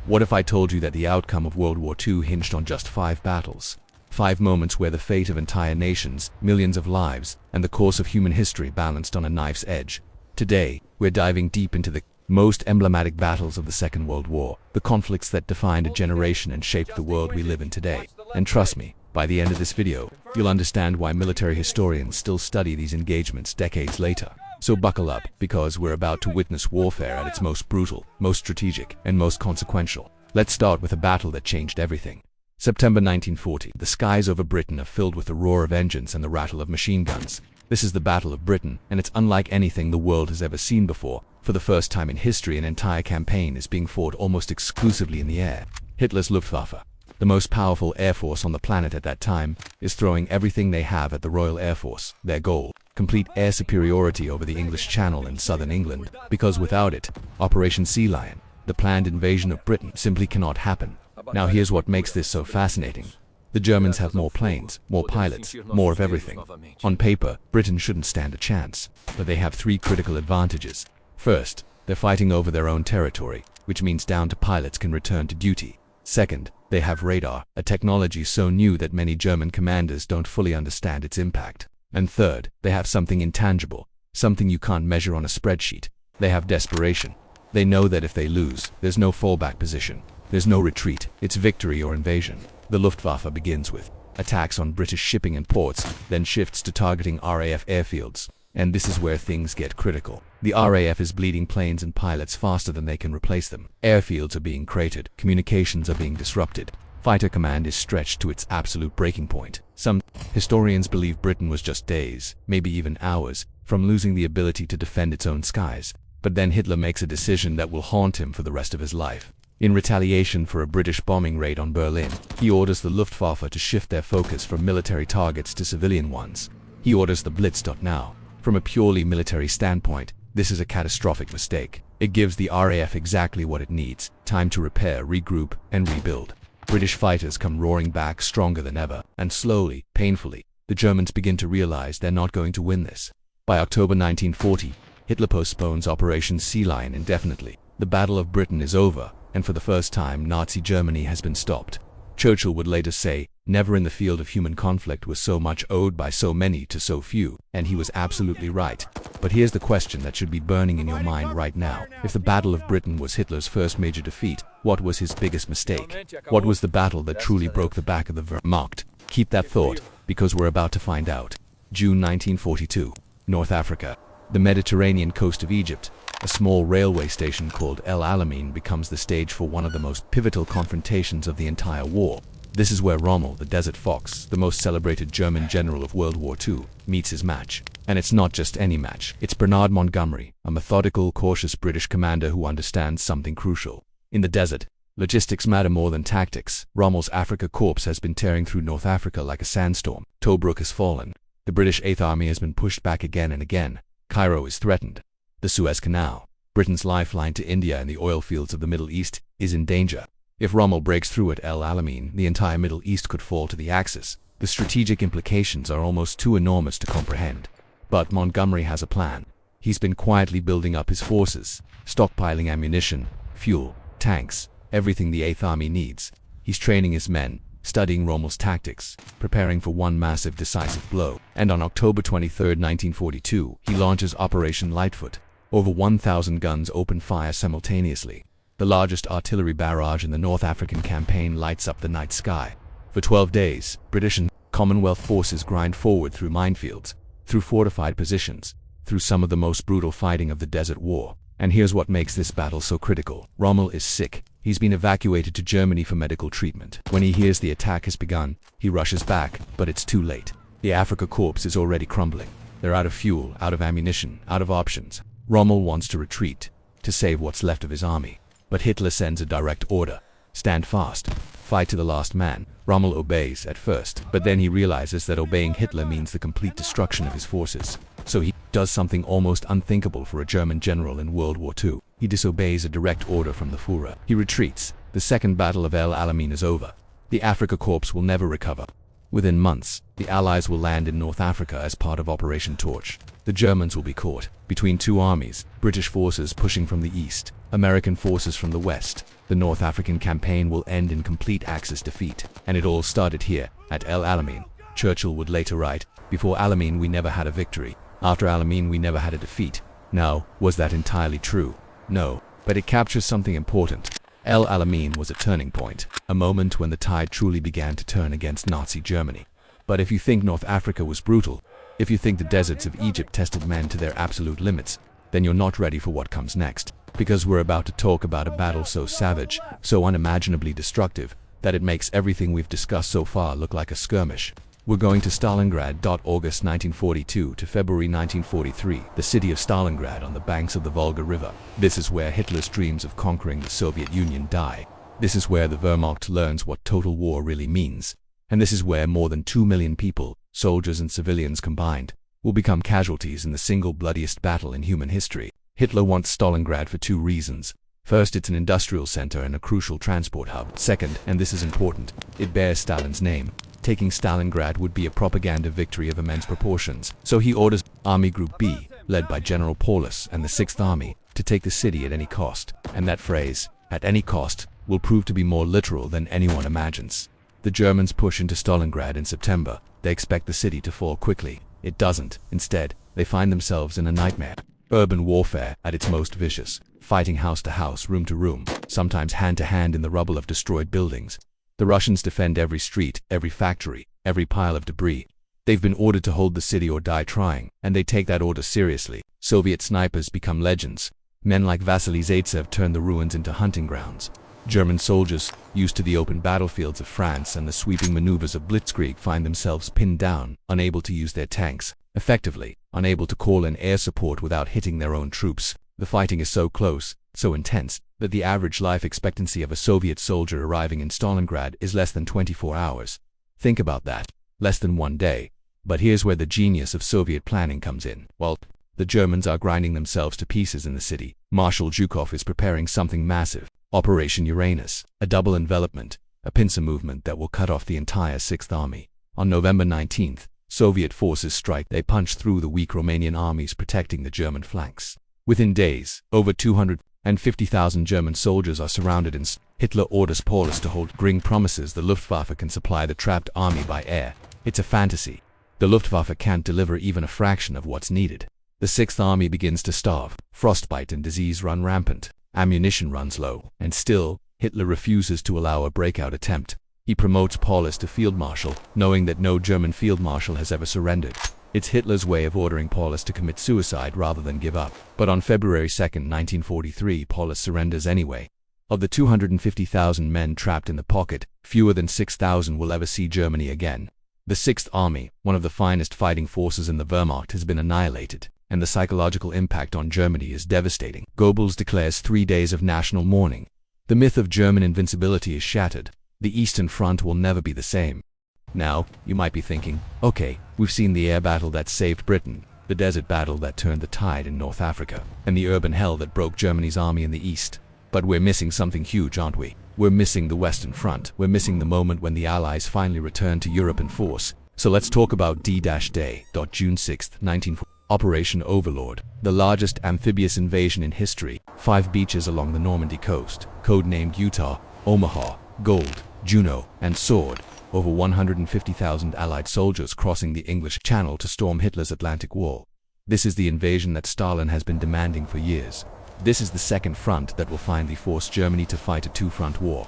What if I told you that the outcome of World War II hinged on just 5 battles? 5 moments where the fate of entire nations, millions of lives, and the course of human history balanced on a knife's edge. Today, we're diving deep into the most emblematic battles of the Second World War, the conflicts that defined a generation and shaped the world we live in today. And trust me, by the end of this video, you'll understand why military historians still study these engagements decades later. So buckle up, because we're about to witness warfare at its most brutal, most strategic, and most consequential. Let's start with a battle that changed everything. September 1940. The skies over Britain are filled with the roar of engines and the rattle of machine guns. This is the Battle of Britain, and it's unlike anything the world has ever seen before. For the first time in history, an entire campaign is being fought almost exclusively in the air. Hitler's Luftwaffe, the most powerful air force on the planet at that time, is throwing everything they have at the Royal Air Force. Their goal: complete air superiority over the English Channel and southern England, because without it, Operation Sea Lion, the planned invasion of Britain, simply cannot happen. Now here's what makes this so fascinating. The Germans have more planes, more pilots, more of everything. On paper, Britain shouldn't stand a chance, but they have 3 critical advantages. First, they're fighting over their own territory, which means down to pilots can return to duty. Second, they have radar, a technology so new that many German commanders don't fully understand its impact. And third, they have something intangible, something you can't measure on a spreadsheet. They have desperation. They know that if they lose, there's no fallback position. There's no retreat. It's victory or invasion. The Luftwaffe begins with attacks on British shipping and ports, then shifts to targeting RAF airfields. And this is where things get critical. The RAF is bleeding planes and pilots faster than they can replace them. Airfields are being cratered. Communications are being disrupted. Fighter command is stretched to its absolute breaking point. Some historians believe Britain was just days, maybe even hours, from losing the ability to defend its own skies. But then Hitler makes a decision that will haunt him for the rest of his life. In retaliation for a British bombing raid on Berlin, he orders the Luftwaffe to shift their focus from military targets to civilian ones. He orders the Blitz. Now, from a purely military standpoint, this is a catastrophic mistake. It gives the RAF exactly what it needs: time to repair, regroup, and rebuild. British fighters come roaring back stronger than ever, and slowly, painfully, the Germans begin to realize they're not going to win this. By October 1940, Hitler postpones Operation Sea Lion indefinitely. The Battle of Britain is over, and for the first time, Nazi Germany has been stopped. Churchill would later say, "Never in the field of human conflict was so much owed by so many to so few," and he was absolutely right. But here's the question that should be burning in your mind right now. If the Battle of Britain was Hitler's first major defeat, what was his biggest mistake? What was the battle that truly broke the back of the Wehrmacht? Keep that thought, because we're about to find out. June 1942, North Africa. The Mediterranean coast of Egypt, a small railway station called El Alamein, becomes the stage for one of the most pivotal confrontations of the entire war. This is where Rommel, the Desert Fox, the most celebrated German general of World War II, meets his match. And it's not just any match. It's Bernard Montgomery, a methodical, cautious British commander who understands something crucial. In the desert, logistics matter more than tactics. Rommel's Afrika Korps has been tearing through North Africa like a sandstorm. Tobruk has fallen. The British Eighth Army has been pushed back again and again. Cairo is threatened. The Suez Canal, Britain's lifeline to India and the oil fields of the Middle East, is in danger. If Rommel breaks through at El Alamein, the entire Middle East could fall to the Axis. The strategic implications are almost too enormous to comprehend. But Montgomery has a plan. He's been quietly building up his forces, stockpiling ammunition, fuel, tanks, everything the Eighth Army needs. He's training his men, studying Rommel's tactics, preparing for one massive decisive blow. And on October 23, 1942, he launches Operation Lightfoot. Over 1,000 guns open fire simultaneously. The largest artillery barrage in the North African campaign lights up the night sky. For 12 days, British and Commonwealth forces grind forward through minefields, through fortified positions, through some of the most brutal fighting of the Desert War. And here's what makes this battle so critical. Rommel is sick. He's been evacuated to Germany for medical treatment. When he hears the attack has begun, he rushes back, but it's too late. The Afrika Korps is already crumbling. They're out of fuel, out of ammunition, out of options. Rommel wants to retreat, to save what's left of his army. But Hitler sends a direct order: stand fast, fight to the last man. Rommel obeys at first, but then he realizes that obeying Hitler means the complete destruction of his forces. So he does something almost unthinkable for a German general in World War II. He disobeys a direct order from the Führer. He retreats. The Second Battle of El Alamein is over. The Afrika Korps will never recover. Within months, the Allies will land in North Africa as part of Operation Torch. The Germans will be caught between two armies, British forces pushing from the east, American forces from the west. The North African campaign will end in complete Axis defeat. And it all started here, at El Alamein. Churchill would later write, "Before Alamein we never had a victory. After Alamein we never had a defeat." Now, was that entirely true? No, but it captures something important. El Alamein was a turning point, a moment when the tide truly began to turn against Nazi Germany. But if you think North Africa was brutal, if you think the deserts of Egypt tested men to their absolute limits, then you're not ready for what comes next. Because we're about to talk about a battle so savage, so unimaginably destructive, that it makes everything we've discussed so far look like a skirmish. We're going to Stalingrad. August 1942 to February 1943, the city of Stalingrad on the banks of the Volga River. This is where Hitler's dreams of conquering the Soviet Union die. This is where the Wehrmacht learns what total war really means. And this is where more than 2 million people, soldiers and civilians combined, will become casualties in the single bloodiest battle in human history. Hitler wants Stalingrad for two reasons. First, it's an industrial center and a crucial transport hub. Second, and this is important, it bears Stalin's name. Taking Stalingrad would be a propaganda victory of immense proportions. So he orders Army Group B, led by General Paulus and the 6th Army, to take the city at any cost. And that phrase, "at any cost," will prove to be more literal than anyone imagines. The Germans push into Stalingrad in September. They expect the city to fall quickly. It doesn't. Instead, they find themselves in a nightmare. Urban warfare at its most vicious, fighting house to house, room to room, sometimes hand to hand in the rubble of destroyed buildings. The Russians defend every street, every factory, every pile of debris. They've been ordered to hold the city or die trying, and they take that order seriously. Soviet snipers become legends. Men like Vasily Zaitsev turn the ruins into hunting grounds. German soldiers, used to the open battlefields of France and the sweeping maneuvers of Blitzkrieg, find themselves pinned down, unable to use their tanks effectively, unable to call in air support without hitting their own troops. The fighting is so close, so intense, that the average life expectancy of a Soviet soldier arriving in Stalingrad is less than 24 hours. Think about that. Less than 1 day. But here's where the genius of Soviet planning comes in. While the Germans are grinding themselves to pieces in the city, Marshal Zhukov is preparing something massive. Operation Uranus, a double envelopment, a pincer movement that will cut off the entire 6th Army. On November 19th, Soviet forces strike. They punch through the weak Romanian armies protecting the German flanks. Within days, over 250,000 German soldiers are surrounded and Hitler orders Paulus to hold. Gring promises the Luftwaffe can supply the trapped army by air. It's a fantasy. The Luftwaffe can't deliver even a fraction of what's needed. The 6th Army begins to starve. Frostbite and disease run rampant. Ammunition runs low. And still, Hitler refuses to allow a breakout attempt. He promotes Paulus to field marshal, knowing that no German field marshal has ever surrendered. It's Hitler's way of ordering Paulus to commit suicide rather than give up. But on February 2, 1943, Paulus surrenders anyway. Of the 250,000 men trapped in the pocket, fewer than 6,000 will ever see Germany again. The 6th Army, one of the finest fighting forces in the Wehrmacht, has been annihilated, and the psychological impact on Germany is devastating. Goebbels declares 3 days of national mourning. The myth of German invincibility is shattered. The Eastern Front will never be the same. Now, you might be thinking, okay, we've seen the air battle that saved Britain, the desert battle that turned the tide in North Africa, and the urban hell that broke Germany's army in the East. But we're missing something huge, aren't we? We're missing the Western Front. We're missing the moment when the Allies finally returned to Europe in force. So let's talk about D-Day. June 6, 1940. Operation Overlord, the largest amphibious invasion in history. 5 beaches along the Normandy coast, codenamed Utah, Omaha, Gold, Juno, and Sword. Over 150,000 Allied soldiers crossing the English Channel to storm Hitler's Atlantic Wall. This is the invasion that Stalin has been demanding for years. This is the second front that will finally force Germany to fight a two-front war.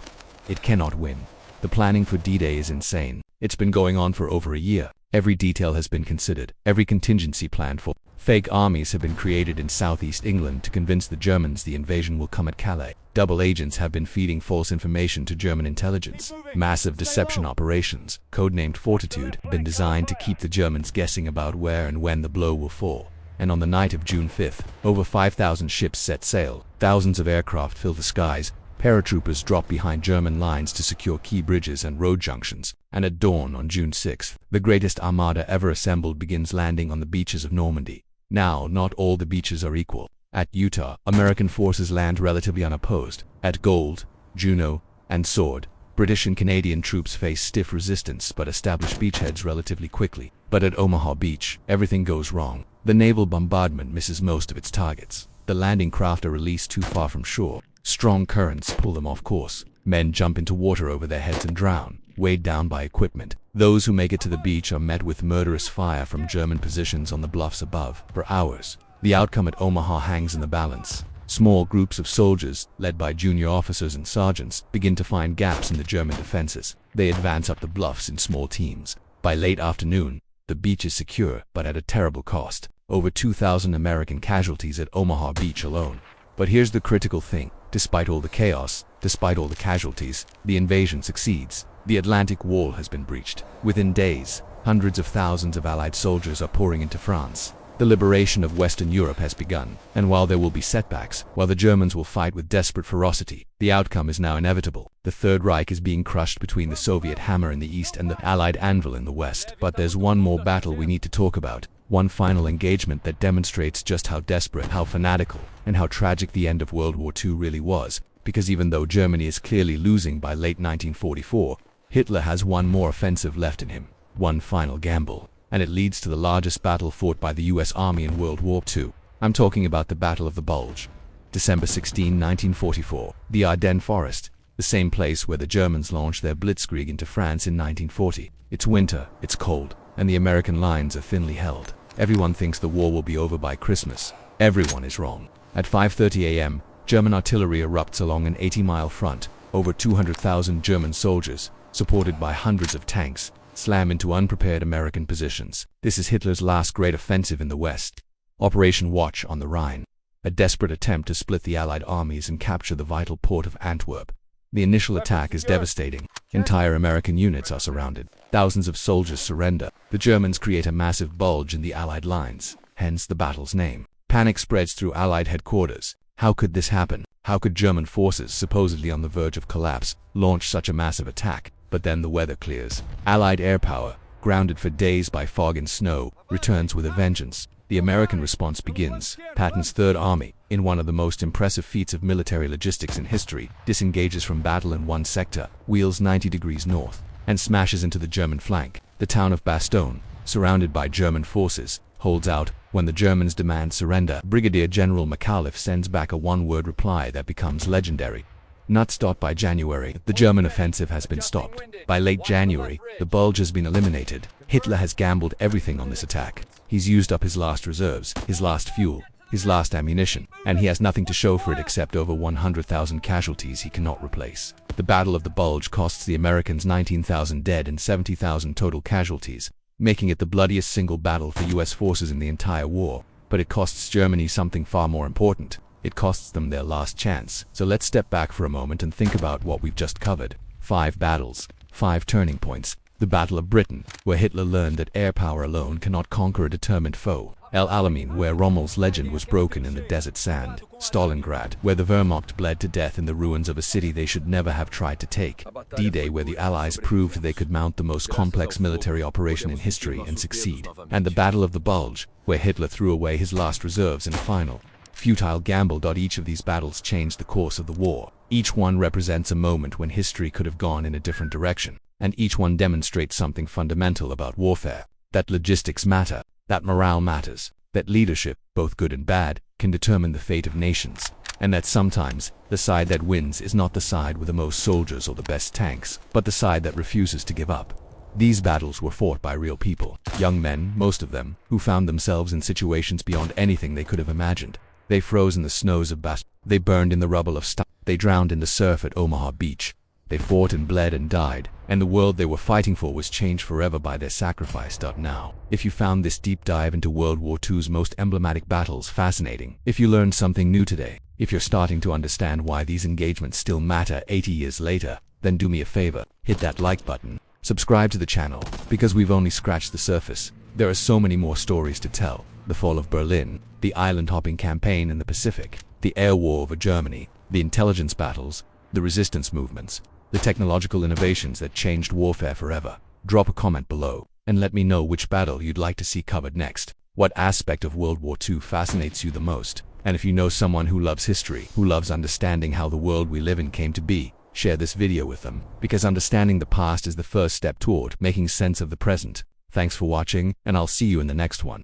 It cannot win. The planning for D-Day is insane. It's been going on for over a year. Every detail has been considered. Every contingency planned for. Fake armies have been created in southeast England to convince the Germans the invasion will come at Calais. Double agents have been feeding false information to German intelligence. Massive deception operations, codenamed Fortitude, have been designed to keep the Germans guessing about where and when the blow will fall. And on the night of June 5th, over 5,000 ships set sail. Thousands of aircraft fill the skies. Paratroopers drop behind German lines to secure key bridges and road junctions. And at dawn on June 6th, the greatest armada ever assembled begins landing on the beaches of Normandy. Now, not all the beaches are equal. At Utah, American forces land relatively unopposed. At Gold, Juno, and Sword, British and Canadian troops face stiff resistance but establish beachheads relatively quickly. But at Omaha Beach, everything goes wrong. The naval bombardment misses most of its targets. The landing craft are released too far from shore. Strong currents pull them off course. Men jump into water over their heads and drown, weighed down by equipment. Those who make it to the beach are met with murderous fire from German positions on the bluffs above for hours. The outcome at Omaha hangs in the balance. Small groups of soldiers, led by junior officers and sergeants, begin to find gaps in the German defenses. They advance up the bluffs in small teams. By late afternoon, the beach is secure, but at a terrible cost. Over 2,000 American casualties at Omaha Beach alone. But here's the critical thing. Despite all the chaos, despite all the casualties, the invasion succeeds. The Atlantic Wall has been breached. Within days, hundreds of thousands of Allied soldiers are pouring into France. The liberation of Western Europe has begun, and while there will be setbacks, while the Germans will fight with desperate ferocity, the outcome is now inevitable. The Third Reich is being crushed between the Soviet hammer in the east and the Allied anvil in the west. But there's one more battle we need to talk about. One final engagement that demonstrates just how desperate, how fanatical, and how tragic the end of World War II really was. Because even though Germany is clearly losing by late 1944, Hitler has one more offensive left in him. One final gamble. And it leads to the largest battle fought by the US Army in World War II. I'm talking about the Battle of the Bulge. December 16, 1944. The Ardennes Forest. The same place where the Germans launched their blitzkrieg into France in 1940. It's winter, it's cold, and the American lines are thinly held. Everyone thinks the war will be over by Christmas. Everyone is wrong. At 5:30 a.m., German artillery erupts along an 80-mile front. Over 200,000 German soldiers, supported by hundreds of tanks, slam into unprepared American positions. This is Hitler's last great offensive in the West. Operation Watch on the Rhine. A desperate attempt to split the Allied armies and capture the vital port of Antwerp. The initial attack is devastating. Entire American units are surrounded. Thousands of soldiers surrender. The Germans create a massive bulge in the Allied lines, hence the battle's name. Panic spreads through Allied headquarters. How could this happen? How could German forces, supposedly on the verge of collapse, launch such a massive attack? But then the weather clears. Allied air power, grounded for days by fog and snow, returns with a vengeance. The American response begins. Patton's Third Army, in one of the most impressive feats of military logistics in history, disengages from battle in one sector, wheels 90 degrees north, and smashes into the German flank. The town of Bastogne, surrounded by German forces, holds out. When the Germans demand surrender, Brigadier General McAuliffe sends back a one-word reply that becomes legendary. Not stopped by January, the German offensive has been stopped. By late January, the bulge has been eliminated. Hitler has gambled everything on this attack. He's used up his last reserves, his last fuel, his last ammunition, and he has nothing to show for it except over 100,000 casualties he cannot replace. The Battle of the Bulge costs the Americans 19,000 dead and 70,000 total casualties, making it the bloodiest single battle for US forces in the entire war. But it costs Germany something far more important. It costs them their last chance. So let's step back for a moment and think about what we've just covered. 5 battles, 5 turning points. The Battle of Britain, where Hitler learned that air power alone cannot conquer a determined foe. El Alamein, where Rommel's legend was broken in the desert sand. Stalingrad, where the Wehrmacht bled to death in the ruins of a city they should never have tried to take. D-Day, where the Allies proved they could mount the most complex military operation in history and succeed. And the Battle of the Bulge, where Hitler threw away his last reserves in a final, futile gamble. Each of these battles changed the course of the war. Each one represents a moment when history could have gone in a different direction. And each one demonstrates something fundamental about warfare. That logistics matter, that morale matters, that leadership, both good and bad, can determine the fate of nations. And that sometimes, the side that wins is not the side with the most soldiers or the best tanks, but the side that refuses to give up. These battles were fought by real people, young men, most of them, who found themselves in situations beyond anything they could have imagined. They froze in the snows of Bastogne. They burned in the rubble of Stalingrad. They drowned in the surf at Omaha Beach. They fought and bled and died, and the world they were fighting for was changed forever by their sacrifice. Now, if you found this deep dive into World War II's most emblematic battles fascinating, if you learned something new today, if you're starting to understand why these engagements still matter 80 years later, then do me a favor, hit that like button, subscribe to the channel, because we've only scratched the surface. There are so many more stories to tell. The fall of Berlin, the island-hopping campaign in the Pacific, the air war over Germany, the intelligence battles, the resistance movements, the technological innovations that changed warfare forever. Drop a comment below, and let me know which battle you'd like to see covered next. What aspect of World War II fascinates you the most? And if you know someone who loves history, who loves understanding how the world we live in came to be, Share this video with them, because understanding the past is the first step toward making sense of the present. Thanks for watching, and I'll see you in the next one.